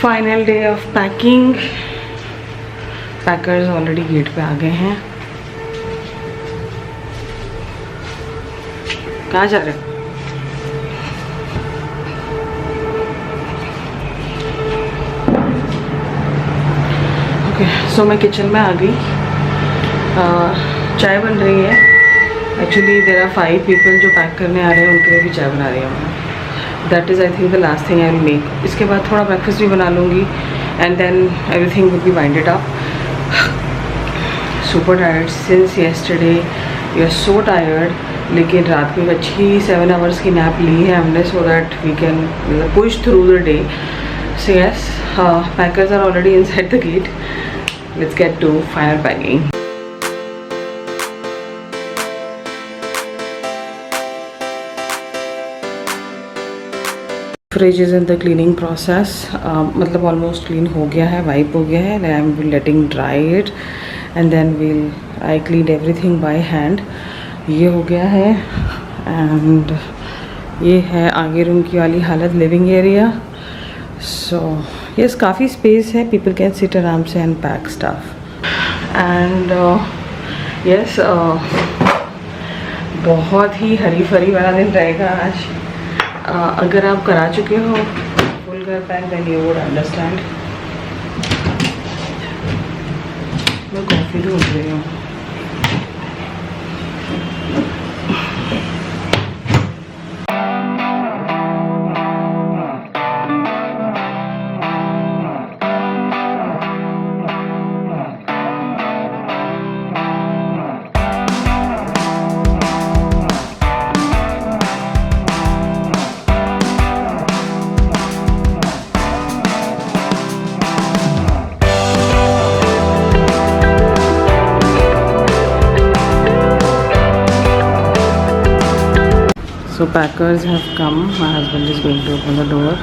Final day of packing. Packers already gate पे आ गए हैं। कहाँ जा रहे हो? ओके, सो मैं किचन में आ गई। चाय बन रही है। एक्चुअली देयर आर 5 पीपल जो पैक करने आ रहे हैं, उनके लिए भी चाय बना रही हूँ मैं। That is I think the last thing I will make. इसके बाद थोड़ा ब्रेकफास्ट भी बना लूँगी and then everything will be winded up. Super tired since yesterday, we are so tired. लेकिन रात में अच्छी 7 आवर्स की नैप ली है हमने, so that we can push through the day. So yes, packers are already inside the gate. Let's get to final packing. Fridge is in the cleaning process. मतलब almost clean हो गया है, wipe हो गया है। I am letting dry it and then will I clean everything by hand. ये हो गया है एंड ये है आगे रूम की वाली हालत, लिविंग एरिया। सो यस, काफ़ी स्पेस है, पीपल कैन सिट आराम से and pack stuff. And yes, बहुत ही हरी भरी वाला दिन रहेगा आज। अगर आप करा चुके हो फुल घर pack, then you would understand. मैं कॉफ़ी ढूंढ रही हूँ। So packers have come. My husband is going to open the door.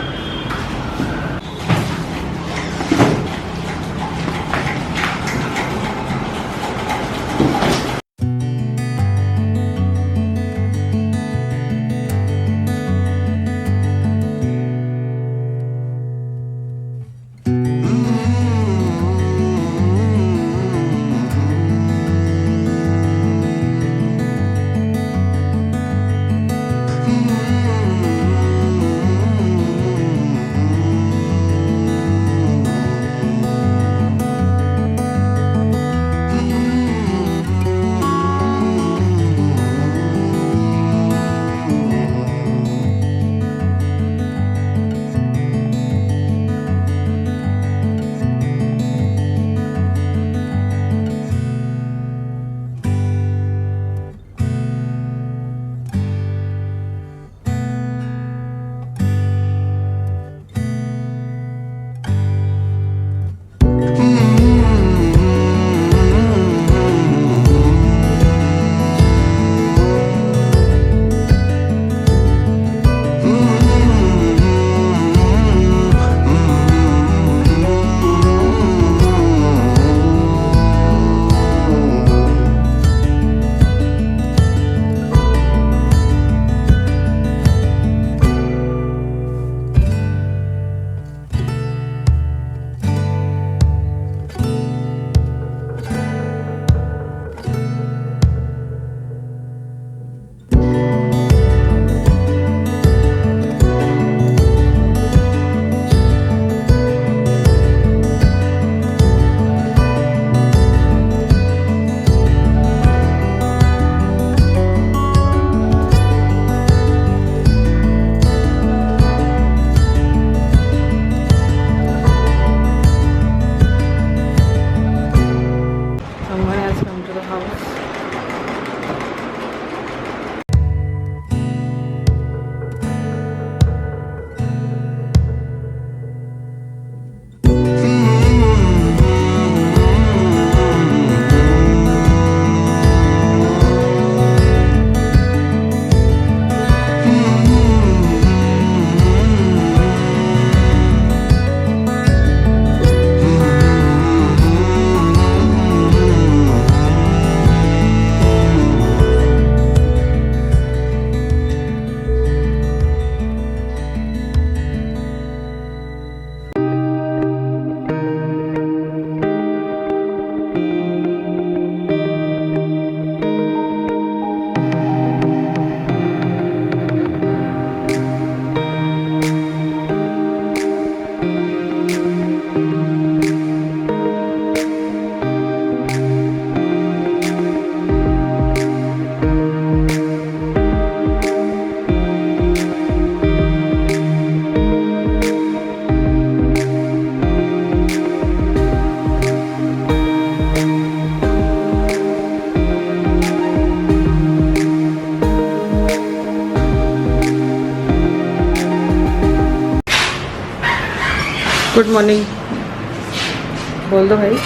Good morning बोल दो भाई।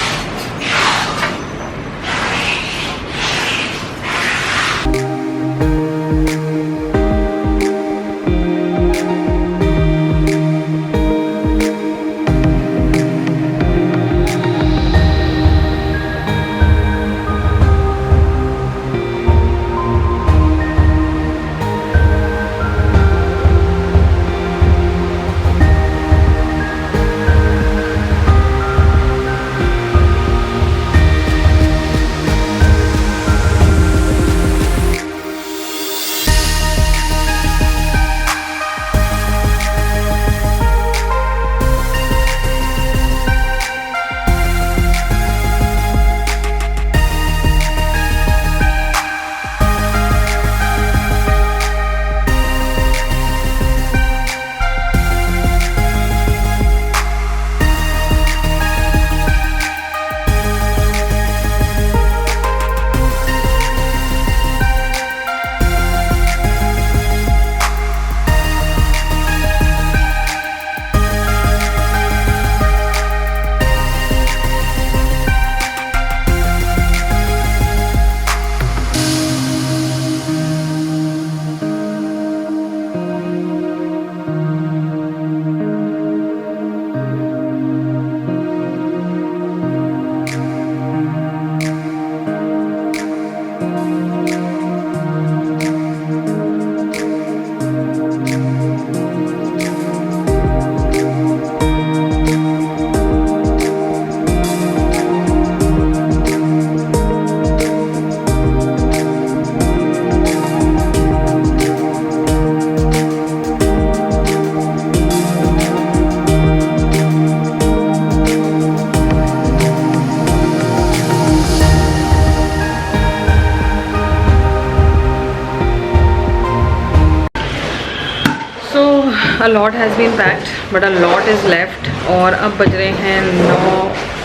A lot has been packed but a lot is left और अब बज रहे हैं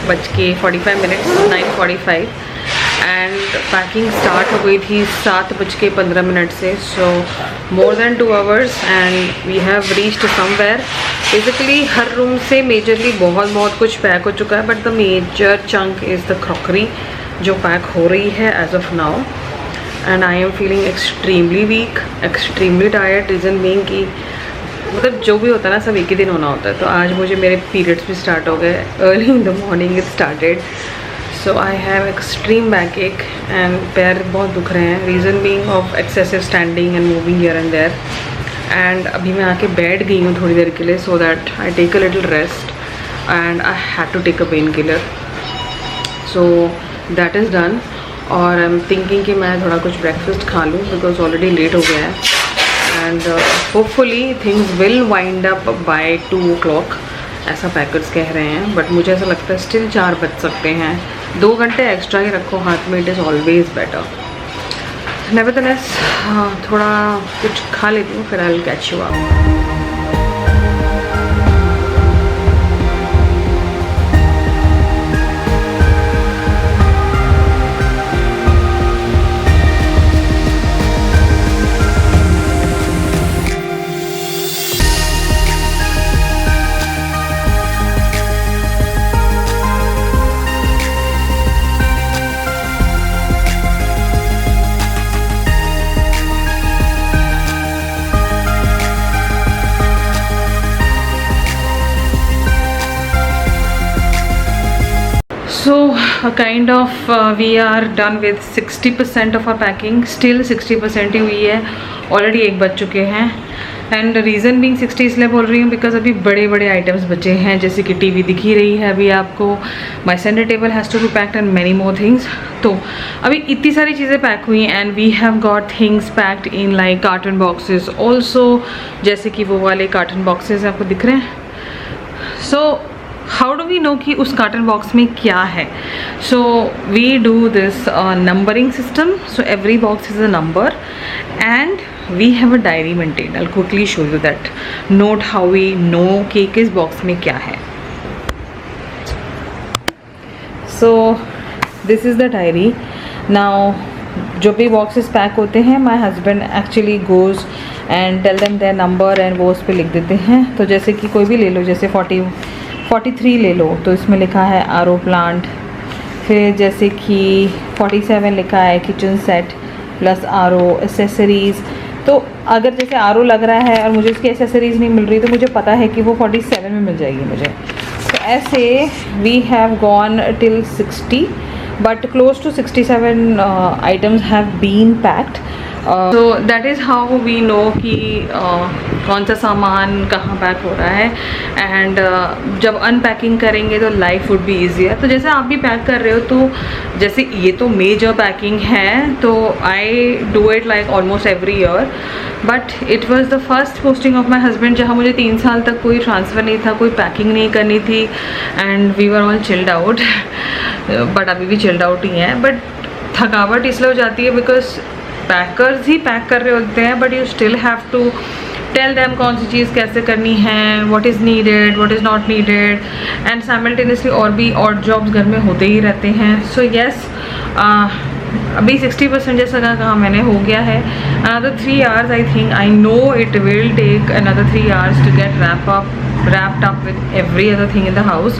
9:45 9:45 एंड पैकिंग स्टार्ट हो गई थी 7:15 से। So more than 2 hours and we have reached somewhere. Basically हर रूम से मेजरली बहुत कुछ पैक हो चुका है but the major chunk is the crockery जो पैक हो रही है as of now and I am feeling extremely weak, extremely tired. Reason being कि मतलब जो भी होता है ना सब एक ही दिन होना होता है। तो आज मुझे मेरे पीरियड्स भी स्टार्ट हो गए, early in the morning it started. So I have extreme backache and पैर बहुत दुख रहे हैं। Reason being of excessive standing and moving here and there. And अभी मैं आके बैठ गई हूँ थोड़ी देर के लिए so that I take a little rest and I had to take a painkiller. So that is done और आई एम थिंकिंग कि मैं थोड़ा कुछ ब्रेकफास्ट खा लूँ बिकॉज ऑलरेडी लेट हो गया है and hopefully things will wind up by 2 o'clock ऐसा पैकेट्स कह रहे हैं बट मुझे ऐसा लगता है स्टिल 4 बज सकते हैं। 2 घंटे एक्स्ट्रा ही रखो हाथ में, it is always better. Nevertheless थोड़ा कुछ खा लेती हूँ फिर I will catch you up. So kind of we are done with 60% of our packing. Still 60% ही हुई है, ऑलरेडी 1 बज चुके हैं एंड रीज़न बीइंग 60 इसलिए बोल रही हूँ बिकॉज अभी बड़े आइटम्स बचे हैं जैसे कि टीवी दिख ही रही है अभी आपको। My centre table has to be packed and many more things. तो अभी इतनी सारी चीज़ें पैक हुई and we have got things packed in like carton boxes also, जैसे कि वो वाले कार्टन बॉक्सेस आपको दिख रहे हैं। So how do we know कि उस कार्टन बॉक्स में क्या है? So we do this numbering system. So every box is a number and we have a diary maintain. I quickly show you that. Note how we know कि किस बॉक्स में क्या है। So this is the diary. Now जो भी boxes pack होते हैं my husband actually goes and tell them their number and वो उस पर लिख देते हैं। तो जैसे कि कोई भी ले लो, जैसे 43 ले लो तो इसमें लिखा है आरओ प्लांट, फिर जैसे कि 47 लिखा है kitchen set plus RO accessories. तो अगर जैसे आरओ लग रहा है और मुझे उसकी एसेसरीज़ नहीं मिल रही तो मुझे पता है कि वो 47 में मिल जाएगी मुझे। तो ऐसे we have gone till 60 but close to 67 items have been packed. तो that is how we know कि कौन सा सामान कहाँ पैक हो रहा है। एंड जब अनपैकिंग करेंगे तो लाइफ वुड बी ईजियर। तो जैसे आप भी पैक कर रहे हो तो जैसे ये तो मेजर पैकिंग है तो I do it like almost every year, but it was the first posting of my husband जहाँ मुझे 3 साल तक कोई ट्रांसफ़र नहीं था, कोई पैकिंग नहीं करनी थी and we were all chilled out. But अभी भी चिल्ड आउट ही हैं, बट थकावट इसलिए हो जाती है बिकॉज पैकर्स ही पैक कर रहे होते हैं, but you still have to tell them कौन सी चीज़ कैसे करनी है, what is needed what is not needed, and simultaneously और भी और जॉब्स घर में होते ही रहते हैं। सो येस, अभी 60% जैसा कहा मैंने हो गया है। Another 3 hours I think, I know it will take another 3 hours to get wrapped up with every other thing in the house,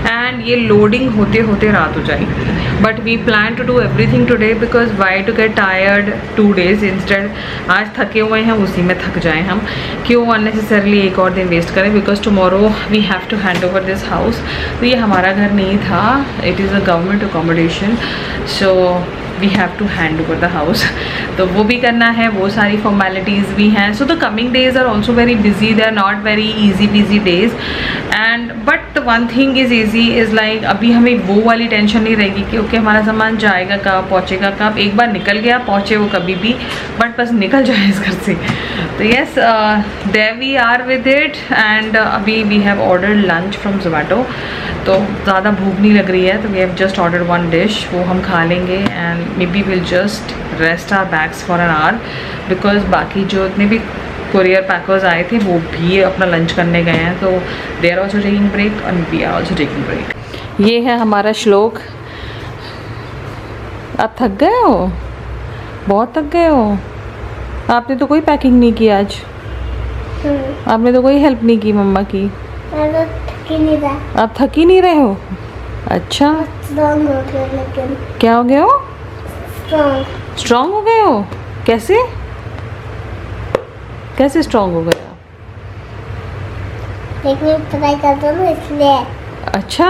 and ये लोडिंग होते होते रात हो जाएगी। But we plan to do everything today because why to get tired 2 days instead. आज थके हुए हैं उसी में थक जाएं हम, क्यों अननेसेसरली एक और दिन वेस्ट करें, because tomorrow we have to hand over this house. तो ये हमारा घर नहीं था, it is a government accommodation, so we have to hand over the house. तो वो भी करना है, वो सारी फॉर्मेलिटीज़ भी हैं। So the coming days are also very busy, they are not very easy busy days and but one thing is easy is like अभी हमें वो वाली टेंशन नहीं रहेगी कि ओके हमारा सामान जाएगा कब, पहुँचेगा कब। एक बार निकल गया, पहुँचे वो कभी भी, बट बस निकल जाए इस घर से। तो yes, there we are with it and अभी we have ordered lunch from Zomato. तो ज़्यादा भूख नहीं लग रही है तो we have just ordered 1 dish, वो हम खा लेंगे and maybe will just rest our bags for an hour because बाकी जो इतने भी कुरियर पैकर्स आए थे वो भी अपना लंच करने गए हैं, तो they are also taking break and we are also taking break. ये है हमारा श्लोक। आप थक गए हो, बहुत थक गए हो। आपने तो कोई पैकिंग नहीं की आज, आपने तो कोई हेल्प नहीं की मम्मा की। आप थक ही नहीं रहे हो? अच्छा, स्ट्रॉन्ग हो गया। लेकिन क्या हो गए हो? स्ट्रॉन्ग हो गए हो? कैसे कैसे स्ट्रॉन्ग हो गए हो? लेकिन पढ़ाई करता हूँ इसलिए। अच्छा,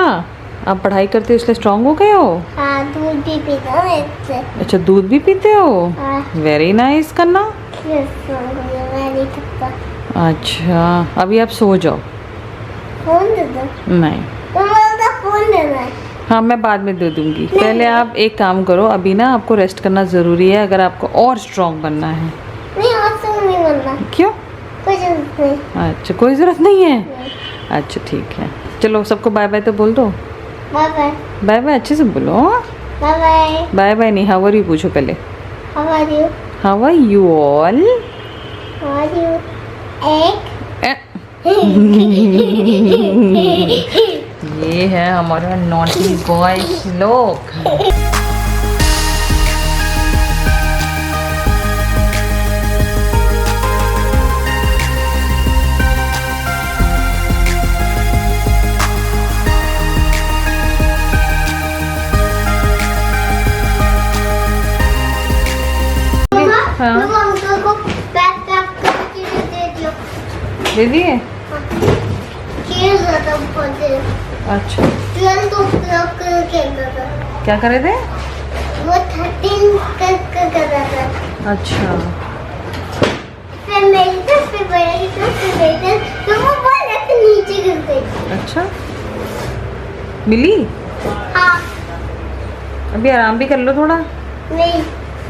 आप पढ़ाई करते हो इसलिए स्ट्रॉन्ग हो गए हो? हाँ, दूध भी पीता हूँ इससे। अच्छा, दूध भी पीते हो? वेरी नाइस करना। स्ट्रॉन्ग हो गया, मैं नहीं थकता। अच्छा, अभी आप सो जाओ। फोन दे दो। नहीं, मम्मा फोन देना है। हाँ मैं बाद में दे दूँगी। पहले आप एक काम करो, अभी ना आपको रेस्ट करना ज़रूरी है अगर आपको और स्ट्रॉन्ग बनना है। नहीं, और स्ट्रॉन्ग नहीं बनना। क्यों? कोई ज़रूरत नहीं। अच्छा, कोई ज़रूरत नहीं है? अच्छा ठीक है, चलो सबको बाय बाय तो बोल दो। Bye bye. बाय बाय अच्छे से बोलो। Bye bye. बाय बाय नहीं, हाउ आर यू पूछो पहले। How are you? How are you all? How are you? एक ये है हमारा नॉटी बॉय श्लोक। अंकल को पैक करके दे दियो। दे दिए? अच्छा, क्या कर रहे थे? वो 13 कर रहा था। अच्छा, फिर मेरी तरफ फिर बड़ा की तरफ फिर मेरी तरफ, तो वो बॉल ऐसे नीचे गिर गई। अच्छा मिली? हाँ। अभी आराम भी कर लो थोड़ा। नहीं,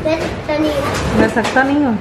मैं सकता नहीं हूँ। मैं सकता नहीं हूँ।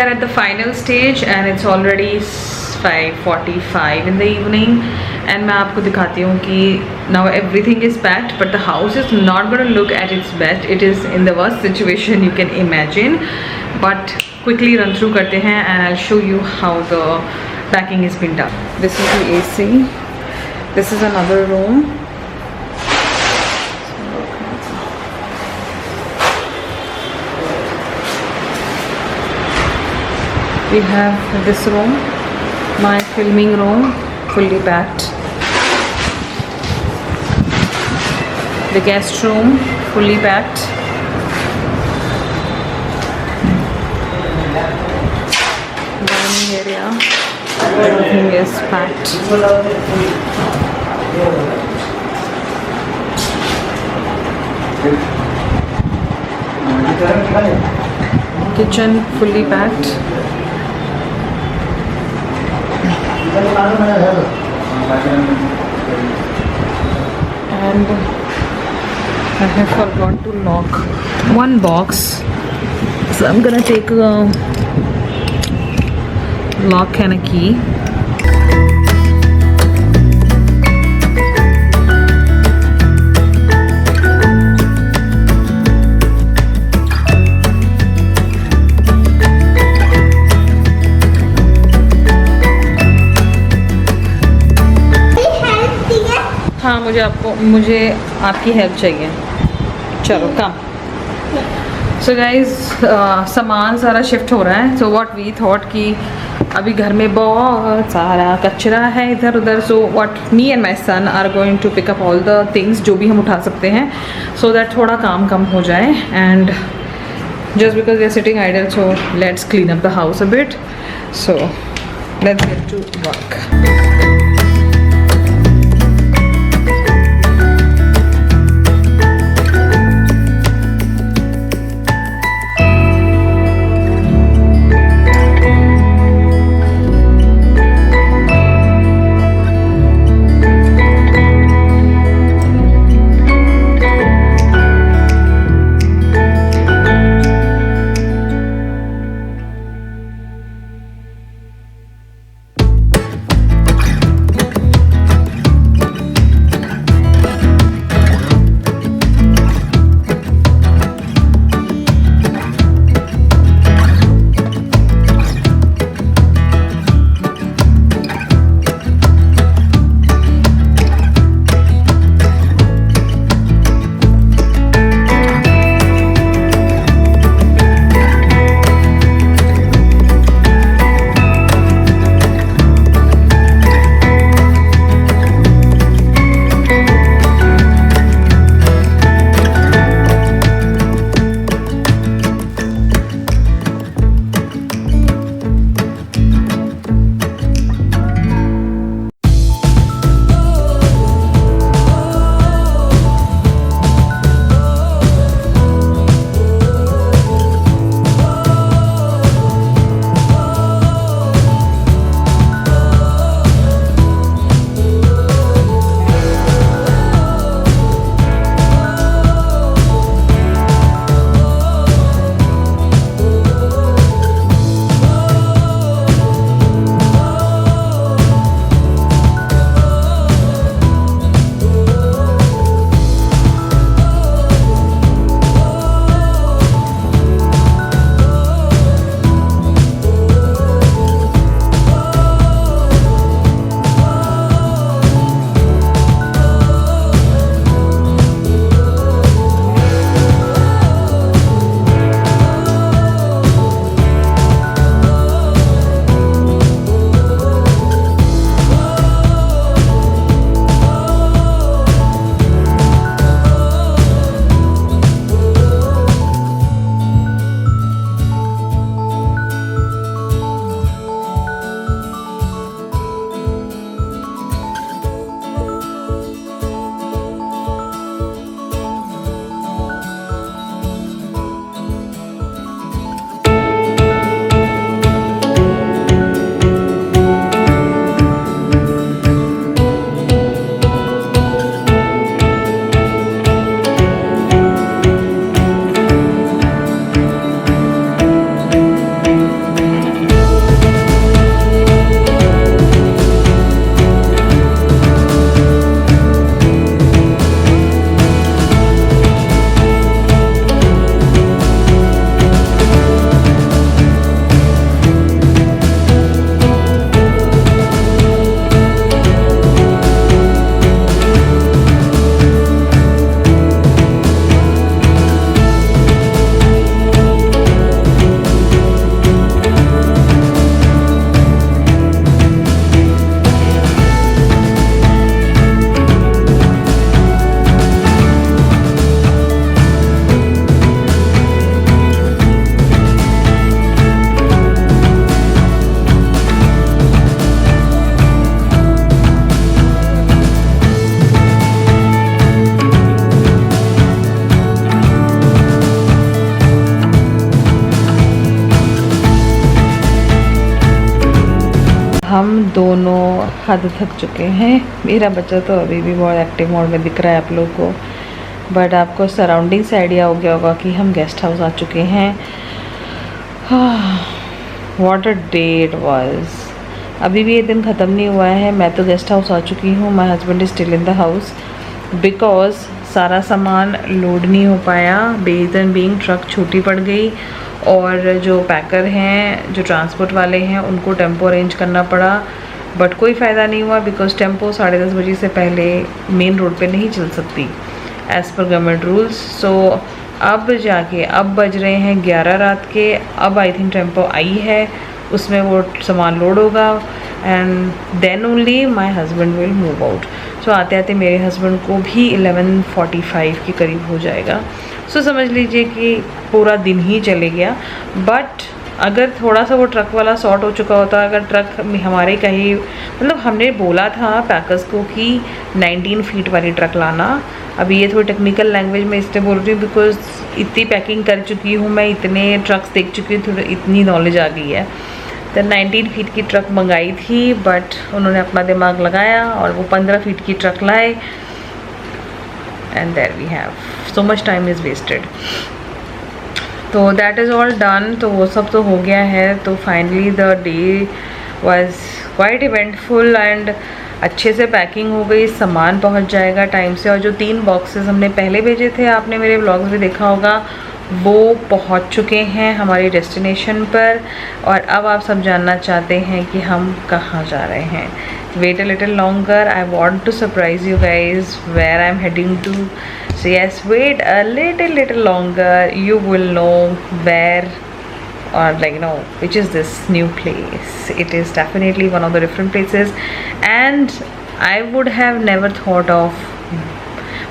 are at the final stage and it's already 5:45 in the evening, and मैं आपको दिखाती हूँ कि now everything is packed but the house is not going to look at its best. It is in the worst situation you can imagine, but quickly run through करते हैं and I'll show you how the packing has been done. This is the AC. This is another room. We have this room, my filming room, fully packed. The guest room, fully packed. Dining area, everything is packed. Kitchen, fully packed. And I have forgot to lock one box, so I'm gonna take a lock and a key. हाँ, मुझे आपकी help चाहिए. चलो कम. So guys सामान सारा shift हो रहा है. सो व्हाट वी थॉट कि अभी घर में बहुत सारा कचरा है इधर उधर. So what me and my son are going to pick up all the things जो भी हम उठा सकते हैं, सो दैट थोड़ा काम कम हो जाए. And just because we are sitting idle, so let's clean up the house a bit. So let's get to work. हम दोनों हद थक चुके हैं। मेरा बच्चा तो अभी भी बहुत एक्टिव मोड में दिख रहा है आप लोग को, बट आपको सराउंडिंग से आइडिया हो गया होगा कि हम गेस्ट हाउस आ चुके हैं। What a day it was. अभी भी ये दिन ख़त्म नहीं हुआ है। मैं तो गेस्ट हाउस आ चुकी हूँ, my husband is still in the house because सारा सामान लोड नहीं हो पाया। बेजन बीइंग ट्रक छोटी पड़ गई और जो पैकर हैं, जो ट्रांसपोर्ट वाले हैं, उनको टेम्पो अरेंज करना पड़ा, बट कोई फ़ायदा नहीं हुआ बिकॉज टेम्पो 10:30 बजे से पहले मेन रोड पे नहीं चल सकती एज़ पर गवर्नमेंट रूल्स। सो अब जाके अब बज रहे हैं 11 रात के, अब आई थिंक टेम्पो आई है, उसमें वो सामान लोड होगा and then only my husband will move out. So आते आते मेरे हस्बैंड को भी 11:45 के करीब हो जाएगा। सो समझ लीजिए कि पूरा दिन ही चले गया। बट अगर थोड़ा सा वो ट्रक वाला सॉर्ट हो चुका होता, अगर ट्रक हमारे कहीं, मतलब हमने बोला था पैकर्स को कि 19 फीट वाली ट्रक लाना। अभी ये थोड़ी टेक्निकल लैंग्वेज में इसलिए बोल रही हूँ बिकॉज इतनी पैकिंग कर चुकी हूँ मैं, इतने ट्रक्स देख चुकी हूँ, थोड़ी इतनी नॉलेज आ गई है। तो 19 फीट की ट्रक मंगाई थी, बट उन्होंने अपना दिमाग लगाया और वो 15 फीट की ट्रक लाए and there we have so much time is wasted. तो दैट इज़ ऑल डन। तो वो सब तो हो गया है। तो finally the day was quite eventful and अच्छे से पैकिंग हो गई, सामान पहुंच जाएगा टाइम से। और जो 3 बॉक्सेस हमने पहले भेजे थे, आपने मेरे व्लॉग्स में देखा होगा, वो पहुंच चुके हैं हमारी डेस्टिनेशन पर। और अब आप सब जानना चाहते हैं कि हम कहाँ जा रहे हैं। Wait a little longer, I want to surprise you guys where I am heading to. So yes, wait a little longer, you will know where or like you know which is this new place. It is definitely one of the different places and I would have never thought of,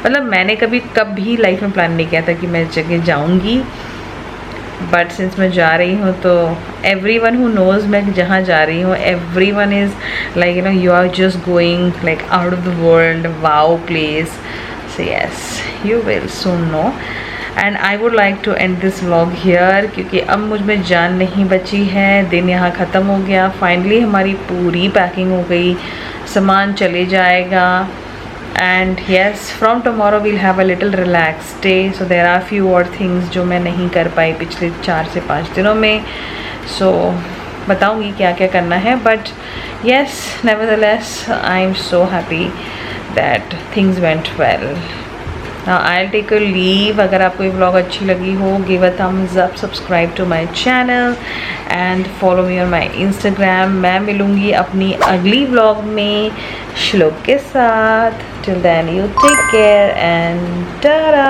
मतलब मैंने कभी life में plan नहीं किया था कि मैं इस जगह जाऊंगी, बट सिंस मैं जा रही हूँ तो everyone who knows मैं जहाँ जा रही हूँ, everyone is like you know you are just going like out of the world, wow place. So yes, you will soon know. And I would like to end this vlog here क्योंकि अब मुझ में जान नहीं बची है। दिन यहाँ ख़त्म हो गया। फाइनली हमारी पूरी पैकिंग हो गई, सामान चले जाएगा and yes from tomorrow we'll have a little relax day. So there are few और थिंग्स जो मैं नहीं कर पाई पिछले 4 से 5 दिनों में। सो बताऊँगी क्या क्या करना है, but yes nevertheless I am so happy that things went well. I will take a leave. अगर आपको ये व्लॉग अच्छी लगी हो, give a thumbs up, subscribe to my channel and follow me on my Instagram. मैं मिलूँगी अपनी अगली व्लॉग में श्लोक के साथ। Till then you take care and Tata.